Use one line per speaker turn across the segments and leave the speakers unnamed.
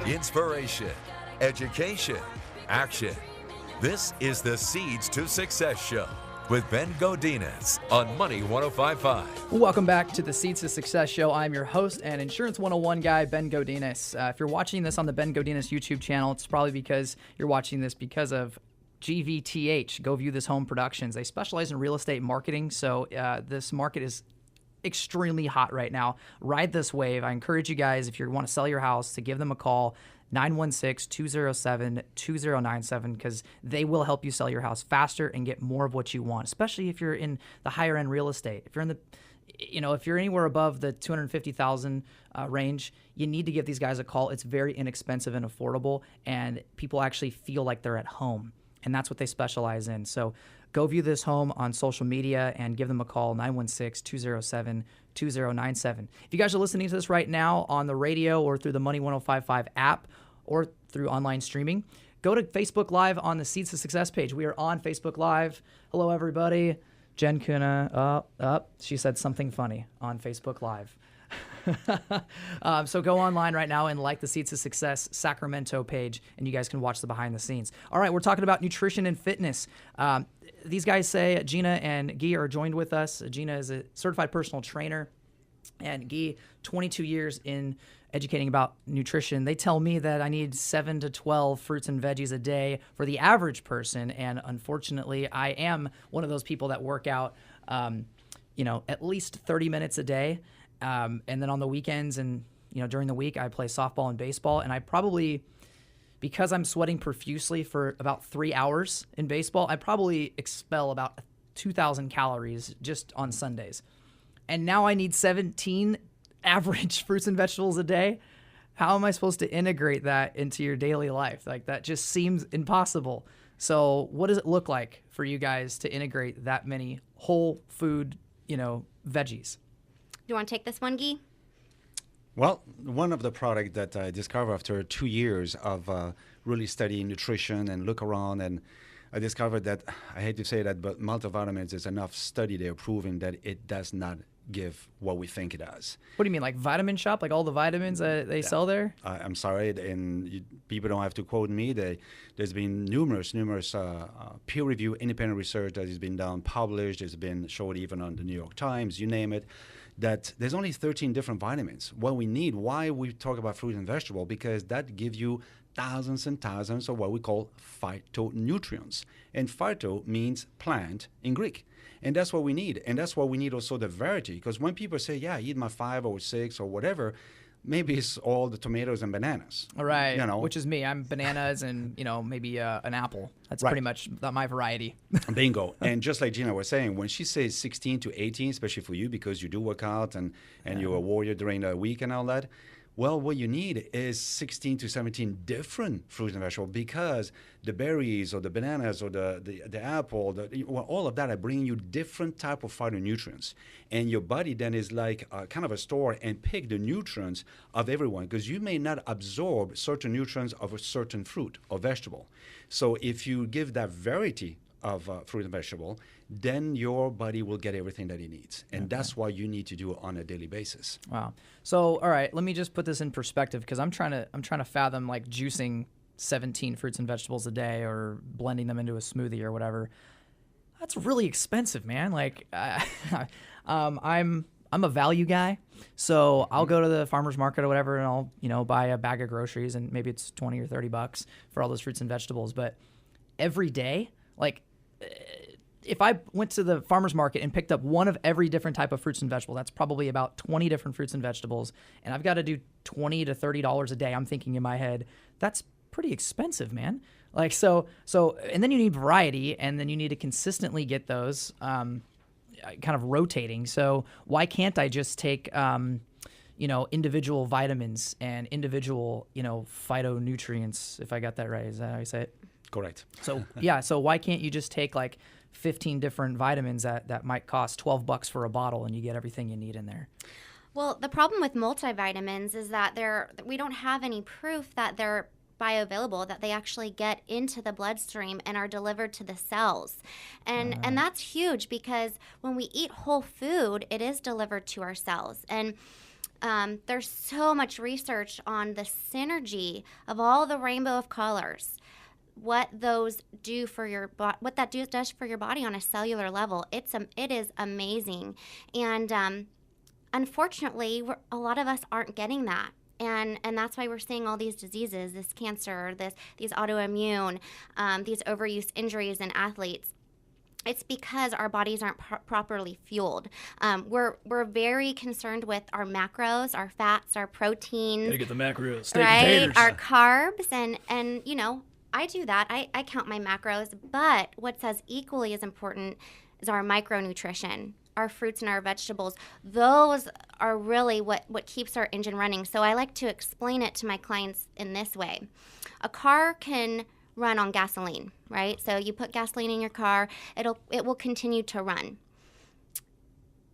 inspiration, education, action. This is the Seeds to Success Show with Ben Godinez on Money 105.5.
Welcome back to the Seeds to Success Show. I'm your host and Insurance 101 guy, Ben Godinez. If you're watching this on the Ben Godinez YouTube channel, it's probably because you're watching this because of GVTH, Go View This Home Productions. They specialize in real estate marketing, so this market is extremely hot right now. Ride this wave. I encourage you guys, if you want to sell your house, to give them a call, 916-207-2097, because they will help you sell your house faster and get more of what you want, especially if you're in the higher end real estate. If you're in the, if you're anywhere above the 250,000 range, you need to give these guys a call. It's very inexpensive and affordable, and people actually feel like they're at home, and that's what they specialize in. So go view this home on social media and give them a call, 916-207-2097. If you guys are listening to this right now on the radio or through the Money 105.5 app or through online streaming, go to Facebook Live on the Seeds to Success page. We are on Facebook Live. Hello, everybody. Jen Kuna, she said something funny on Facebook Live. So go online right now and like the Seeds to Success Sacramento page, and you guys can watch the behind the scenes. All right, we're talking about nutrition and fitness. These guys say Gina and Guy are joined with us. Gina is a certified personal trainer, and Guy, 22 years in educating about nutrition. They tell me that I need 7 to 12 fruits and veggies a day for the average person, and unfortunately, I am one of those people that work out, at least 30 minutes a day, and then on the weekends and during the week, I play softball and baseball, and I probably, because I'm sweating profusely for about 3 hours in baseball, I probably expel about 2,000 calories just on Sundays. And now I need 17 average fruits and vegetables a day. How am I supposed to integrate that into your daily life? Like, that just seems impossible. So what does it look like for you guys to integrate that many whole food, veggies?
You want to take this one, Guy?
Well, one of the products that I discovered after 2 years of really studying nutrition and look around, and I discovered that, I hate to say that, but multivitamins is enough study they're proving that it does not give what we think it does.
What do you mean, like Vitamin Shop, like all the vitamins they sell there?
I'm sorry, and people don't have to quote me. There's been numerous peer-reviewed independent research that has been done, published, has been showed even on the New York Times, you name it, that there's only 13 different vitamins. What we need, why we talk about fruit and vegetable, because that gives you thousands and thousands of what we call phytonutrients. And phyto means plant in Greek. And that's what we need. And that's why we need also the variety. Because when people say, yeah, I eat my 5 or 6 or whatever, maybe it's all the tomatoes and bananas.
All right, which is me. I'm bananas and, maybe an apple. That's right. Pretty much my variety.
Bingo. And just like Gina was saying, when she says 16 to 18, especially for you because you do work out and you're a warrior during the week and all that, well, what you need is 16 to 17 different fruits and vegetables, because the berries or the bananas or the apple, all of that are bringing you different type of phytonutrients. And your body then is like kind of a store and pick the nutrients of everyone, because you may not absorb certain nutrients of a certain fruit or vegetable. So if you give that variety of fruit and vegetable, then your body will get everything that it needs. And that's why you need to do it on a daily basis.
Wow. So, all right, let me just put this in perspective, because I'm trying to fathom like juicing 17 fruits and vegetables a day or blending them into a smoothie or whatever. That's really expensive, man. Like, I'm a value guy, so I'll go to the farmer's market or whatever, and I'll buy a bag of groceries, and maybe it's $20 or $30 for all those fruits and vegetables. But every day, like, if I went to the farmer's market and picked up one of every different type of fruits and vegetables, that's probably about 20 different fruits and vegetables, and I've got to do $20 to $30 a day. I'm thinking in my head, that's pretty expensive, man. Like, so, and then you need variety, and then you need to consistently get those kind of rotating. So why can't I just take, individual vitamins and individual, phytonutrients, if I got that right? Is that how you say it?
Correct.
So, yeah, so why can't you just take like 15 different vitamins that might cost $12 for a bottle, and you get everything you need in there?
Well, the problem with multivitamins is that we don't have any proof that they're bioavailable, that they actually get into the bloodstream and are delivered to the cells. And that's huge, because when we eat whole food, it is delivered to our cells. And There's so much research on the synergy of all the rainbow of colors, what those do for your what that does for your body on a cellular level. It is amazing, and unfortunately, a lot of us aren't getting that. And that's why we're seeing all these diseases, this cancer, these autoimmune, these overuse injuries in athletes. It's because our bodies aren't properly fueled. We're very concerned with our macros, our fats, our proteins.
Gotta get the macros, steak
right?
and taters.
Our carbs, and you know, I do that. I count my macros, but what's as equally as important is our micronutrition. Our fruits and our vegetables, those are really what keeps our engine running. So I like to explain it to my clients in this way. A car can run on gasoline, right? So you put gasoline in your car, it will continue to run.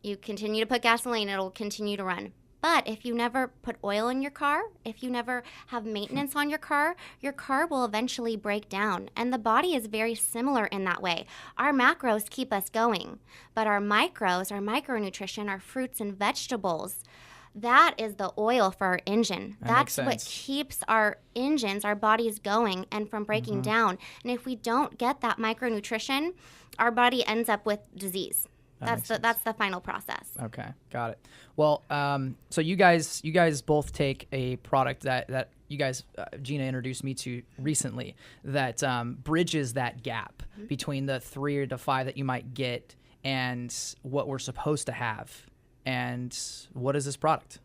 You continue to put gasoline, it'll continue to run. But if you never put oil in your car, if you never have maintenance on your car will eventually break down. And the body is very similar in that way. Our macros keep us going, but our micros, our micronutrition, our fruits and vegetables, that is the oil for our engine. That's what keeps our engines, our bodies going and from breaking down. And if we don't get that micronutrition, our body ends up with disease. That's the final process.
Okay, got it. Well, so you guys both take a product that you guys, Gina introduced me to recently, that bridges that gap between the 3 to 5 that you might get and what we're supposed to have. And what is this product?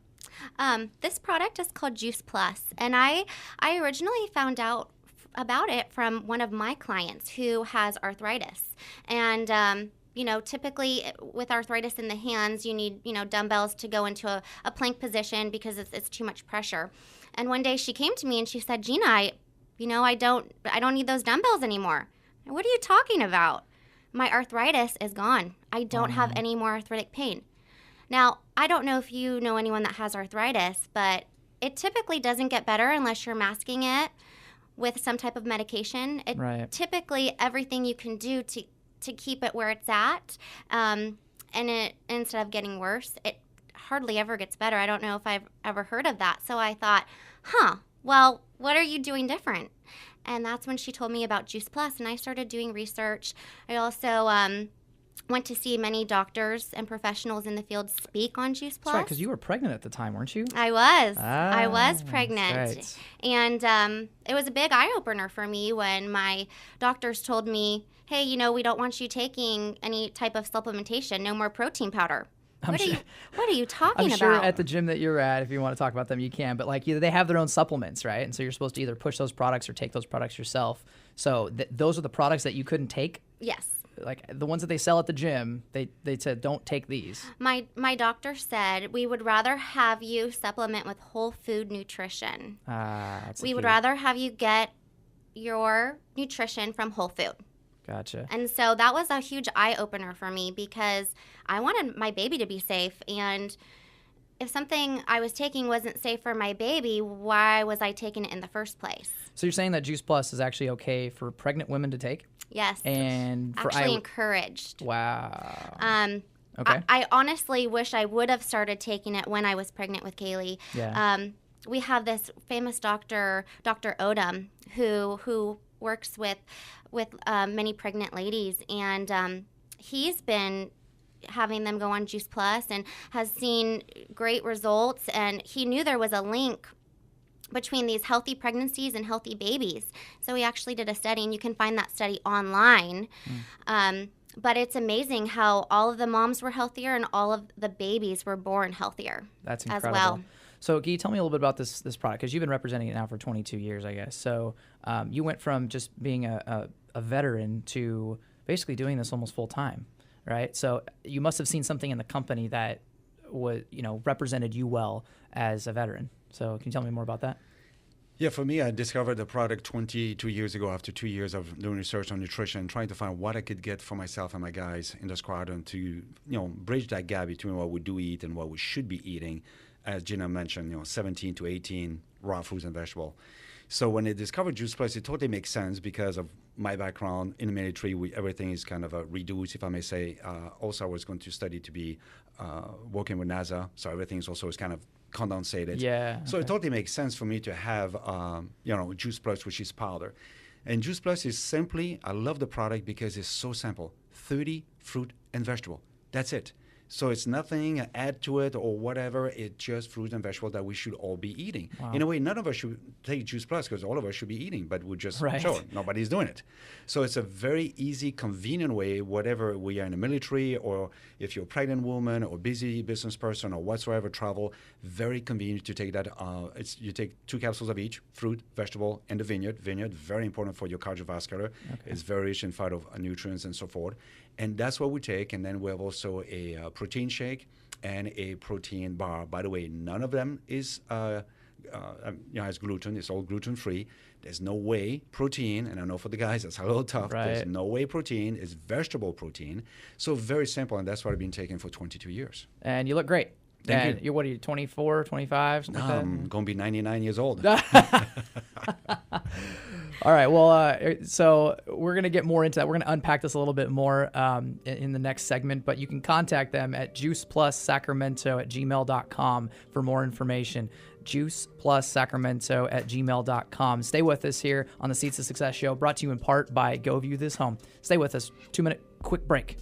This product is called Juice Plus, and I originally found out about it from one of my clients who has arthritis, and you know, typically with arthritis in the hands, you need, you know, dumbbells to go into a plank position because it's too much pressure. And one day she came to me and she said, Gina, I don't need those dumbbells anymore. What are you talking about? My arthritis is gone. I don't have any more arthritic pain. Now, I don't know if you know anyone that has arthritis, but it typically doesn't get better unless you're masking it with some type of medication. Typically, everything you can do to keep it where it's at, and it, instead of getting worse, it hardly ever gets better. I don't know if I've ever heard of that. So I thought, well, what are you doing different? And that's when she told me about Juice Plus, and I started doing research. I also went to see many doctors and professionals in the field speak on Juice Plus.
That's right, because you were pregnant at the time, weren't you?
I was. I was pregnant.
Right.
And it was a big eye-opener for me when my doctors told me, hey, you know, we don't want you taking any type of supplementation, no more protein powder. What are you talking about?
I'm sure at the gym that you're at, if you want to talk about them, you can. But like, they have their own supplements, right? And so you're supposed to either push those products or take those products yourself. So those are the products that you couldn't take?
Yes.
Like the ones that they sell at the gym, they said, don't take these.
My doctor said, we would rather have you supplement with whole food nutrition. We would rather have you get your nutrition from whole food.
Gotcha.
And so that was a huge eye-opener for me because I wanted my baby to be safe. And if something I was taking wasn't safe for my baby, why was I taking it in the first place?
So you're saying that Juice Plus is actually okay for pregnant women to take?
Yes.
And for
actually encouraged.
Wow. Okay.
I honestly wish I would have started taking it when I was pregnant with Kaylee.
Yeah.
We have this famous doctor, Dr. Odom, who works with many pregnant ladies, and he's been having them go on Juice Plus and has seen great results, and he knew there was a link between these healthy pregnancies and healthy babies. So he actually did a study, and you can find that study online. But it's amazing how all of the moms were healthier and all of the babies were born healthier.
That's incredible.
As well.
So, Guy, tell me a little bit about this product, because you've been representing it now for 22 years, I guess. So you went from just being a veteran to basically doing this almost full time, right? So you must have seen something in the company that represented you well as a veteran. So can you tell me more about that?
Yeah, for me, I discovered the product 22 years ago after 2 years of doing research on nutrition, trying to find what I could get for myself and my guys in the squadron to, bridge that gap between what we do eat and what we should be eating. As Gina mentioned, 17 to 18 raw fruits and vegetables. So when I discovered Juice Plus, it totally makes sense because of my background in the military. Everything is kind of reduced, if I may say. Also, I was going to study to be working with NASA, so everything is also kind of condensated.
Yeah.
So it totally makes sense for me to have, Juice Plus, which is powder. And Juice Plus is simply, I love the product because it's so simple. 30 fruit and vegetable. That's it. So it's nothing add to it or whatever. It's just fruit and vegetable that we should all be eating.
Wow.
In a way, none of us should take Juice Plus because all of us should be eating, but we just
Right.
show it. Nobody's doing it. So it's a very easy, convenient way, whatever we are in the military or if you're a pregnant woman or busy business person or whatsoever, travel, very convenient to take that. You take 2 capsules of each, fruit, vegetable, and the vineyard. Vineyard, very important for your cardiovascular. Okay. It's very rich in phytonutrients and so forth. And that's what we take. And then we have also a protein shake and a protein bar. By the way, none of them is has gluten. It's all gluten-free. There's no whey protein, and I know for the guys that's a little tough.
Right.
There's no whey protein. It's vegetable protein. So very simple, and that's what I've been taking for 22 years.
And you look great.
Thank you.
You're, what are you, 24, 25, something like that?
I'm going to be 99 years old.
All right. Well, so we're going to get more into that. We're going to unpack this a little bit more in the next segment, but you can contact them at juiceplussacramento@gmail.com for more information. juiceplussacramento@gmail.com. Stay with us here on the Seeds to Success show, brought to you in part by Go View This Home. Stay with us. 2-minute quick break.